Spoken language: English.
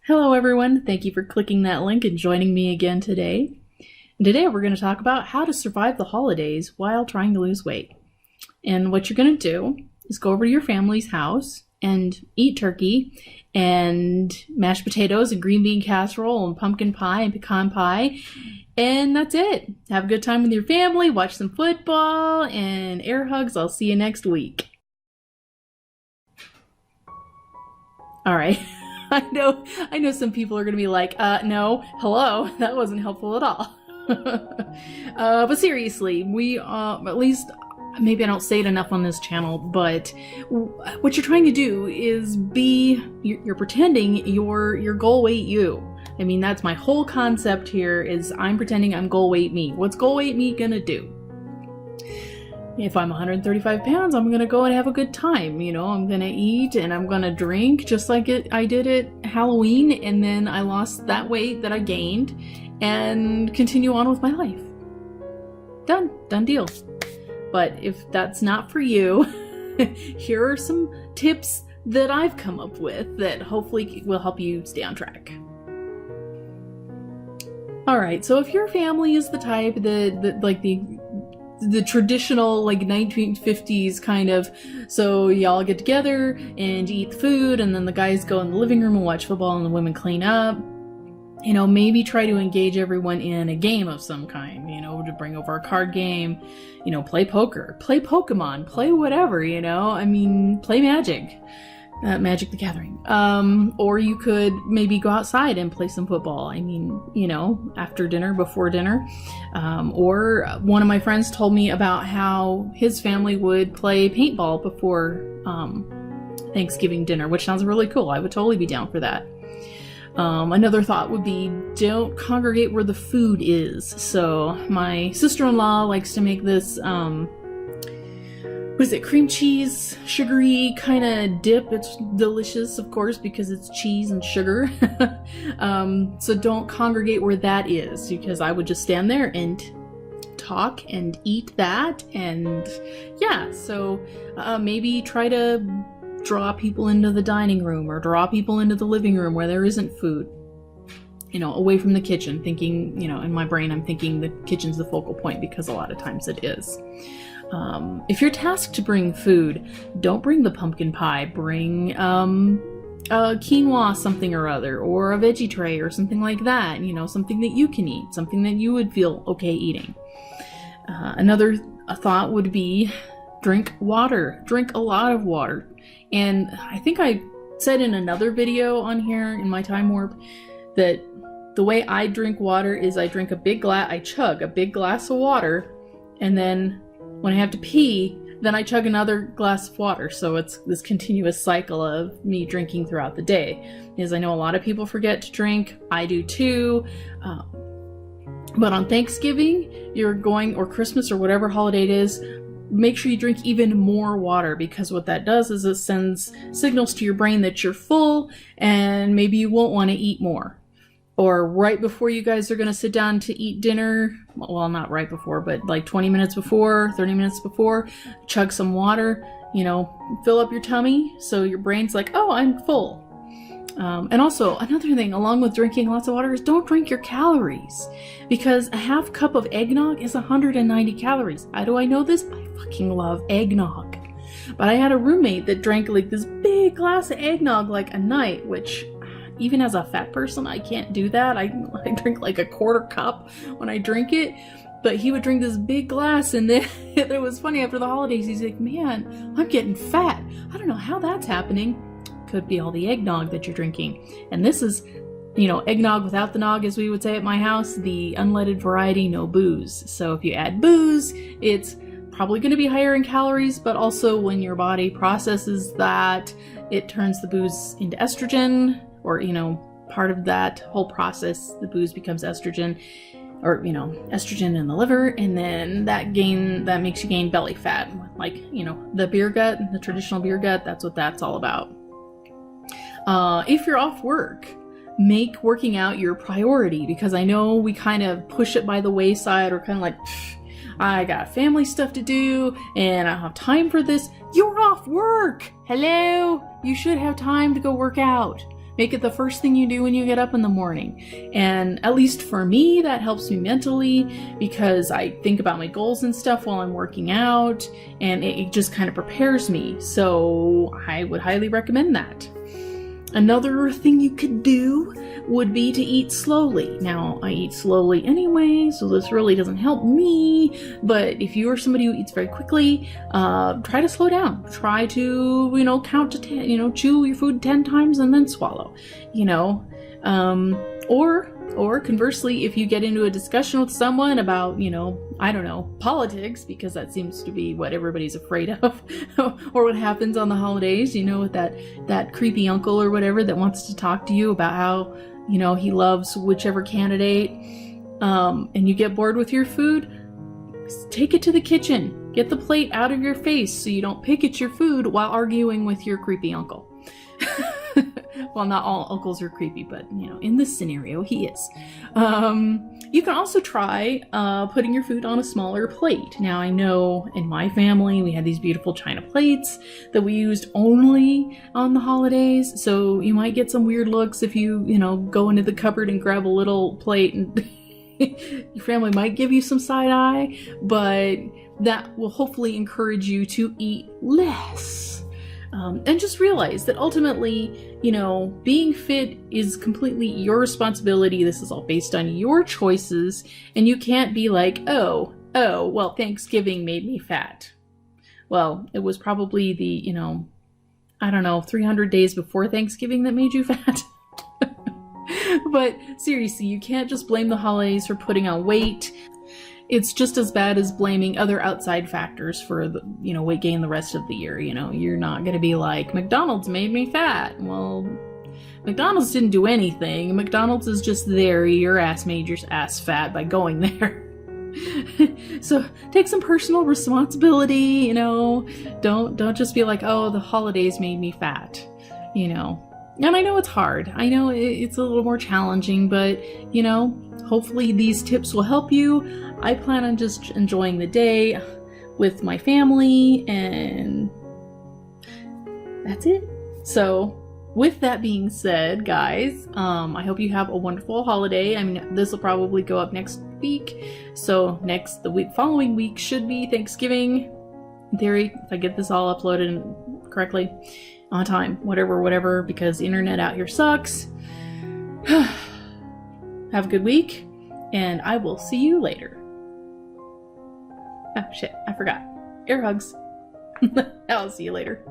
Hello everyone, thank you for clicking that link and joining me again today. And today we're going to talk about how to survive the holidays while trying to lose weight. And what you're going to do is go over to your family's house and eat turkey and mashed potatoes and green bean casserole and pumpkin pie and pecan pie. And that's it. Have a good time with your family, watch some football, and air hugs. I'll see you next week. All right. I know some people are going to be like, no, hello, that wasn't helpful at all. But seriously, we, at least, maybe I don't say it enough on this channel, but what you're trying to do is you're pretending you're goal weight you. I mean, that's my whole concept here is I'm pretending I'm goal weight me. What's goal weight me gonna do? If I'm 135 pounds, I'm gonna go and have a good time. You know, I'm gonna eat and I'm gonna drink just like I did at Halloween, and then I lost that weight that I gained and continue on with my life. Done deal. But if that's not for you, here are some tips that I've come up with that hopefully will help you stay on track. Alright, so if your family is the type that like the traditional like 1950s kind of, so y'all get together and eat food and then the guys go in the living room and watch football and the women clean up, you know, maybe try to engage everyone in a game of some kind, you know, to bring over a card game, you know, play poker, play Pokemon, play whatever, you know, I mean, play Magic. Magic the Gathering. Or you could maybe go outside and play some football. I mean, you know, after dinner, before dinner. Or one of my friends told me about how his family would play paintball before Thanksgiving dinner, which sounds really cool. I would totally be down for that. Another thought would be don't congregate where the food is. So my sister-in-law likes to make this what is it, cream cheese, sugary kind of dip. It's delicious, of course, because it's cheese and sugar. So don't congregate where that is, because I would just stand there and talk and eat that. And yeah, so maybe try to draw people into the dining room or draw people into the living room where there isn't food. You know, away from the kitchen, thinking, you know, in my brain, I'm thinking the kitchen's the focal point because a lot of times it is. If you're tasked to bring food, don't bring the pumpkin pie. Bring quinoa something or other, or a veggie tray or something like that. You know, something that you can eat, something that you would feel okay eating. Another thought would be drink water. Drink a lot of water. And I think I said in another video on here in my time warp that the way I drink water is I chug a big glass of water, and then when I have to pee, then I chug another glass of water. So it's this continuous cycle of me drinking throughout the day. Because I know a lot of people forget to drink. I do too. But on Thanksgiving, or Christmas or whatever holiday it is, make sure you drink even more water, because what that does is it sends signals to your brain that you're full and maybe you won't want to eat more. Or right before you guys are going to sit down to eat dinner, well, not right before, but like 20 minutes before, 30 minutes before, chug some water, you know, fill up your tummy so your brain's like, oh, I'm full. And also, another thing, along with drinking lots of water, is don't drink your calories. Because a half cup of eggnog is 190 calories. How do I know this? I fucking love eggnog. But I had a roommate that drank like this big glass of eggnog like a night, which even as a fat person, I can't do that. I drink like a quarter cup when I drink it. But he would drink this big glass, and then it was funny, after the holidays, he's like, man, I'm getting fat. I don't know how that's happening. Could be all the eggnog that you're drinking. And this is, you know, eggnog without the nog, as we would say at my house, the unleaded variety, no booze. So if you add booze, it's probably going to be higher in calories, but also when your body processes that, it turns the booze into estrogen, or, you know, part of that whole process, the booze becomes estrogen, or, you know, estrogen in the liver, and then that makes you gain belly fat. Like, you know, the beer gut, the traditional beer gut, that's what that's all about. If you're off work, make working out your priority, because I know we kind of push it by the wayside, or kind of like, I got family stuff to do and I don't have time for this. You're off work. Hello? You should have time to go work out. Make it the first thing you do when you get up in the morning. And at least for me, that helps me mentally because I think about my goals and stuff while I'm working out, and it just kind of prepares me. So I would highly recommend that. Another thing you could do would be to eat slowly. Now, I eat slowly anyway, so this really doesn't help me, but if you are somebody who eats very quickly, try to slow down. Try to, count to 10, chew your food 10 times and then swallow, or conversely, if you get into a discussion with someone about, I don't know, politics, because that seems to be what everybody's afraid of, or what happens on the holidays, with that creepy uncle or whatever that wants to talk to you about how, he loves whichever candidate, and you get bored with your food, take it to the kitchen. Get the plate out of your face so you don't pick at your food while arguing with your creepy uncle. Well, not all uncles are creepy, but, in this scenario, he is. You can also try putting your food on a smaller plate. Now, I know in my family, we had these beautiful china plates that we used only on the holidays, so you might get some weird looks if you, go into the cupboard and grab a little plate, and your family might give you some side eye, but that will hopefully encourage you to eat less. And just realize that ultimately, being fit is completely your responsibility. This is all based on your choices, and you can't be like, oh, well, Thanksgiving made me fat. Well, it was probably the, 300 days before Thanksgiving that made you fat. But seriously, you can't just blame the holidays for putting on weight. It's just as bad as blaming other outside factors for the, weight gain the rest of the year. You're not going to be like, McDonald's made me fat. Well, McDonald's didn't do anything. McDonald's is just there. Your ass made your ass fat by going there. So take some personal responsibility, Don't just be like, oh, the holidays made me fat, And I know it's hard. I know it's a little more challenging, but, hopefully these tips will help you. I plan on just enjoying the day with my family, and that's it. So, with that being said, guys, I hope you have a wonderful holiday. I mean, this will probably go up next week. So, following week should be Thanksgiving. In theory, if I get this all uploaded correctly, on time, whatever, because the internet out here sucks. Have a good week, and I will see you later. Oh shit, I forgot. Air hugs. I'll see you later.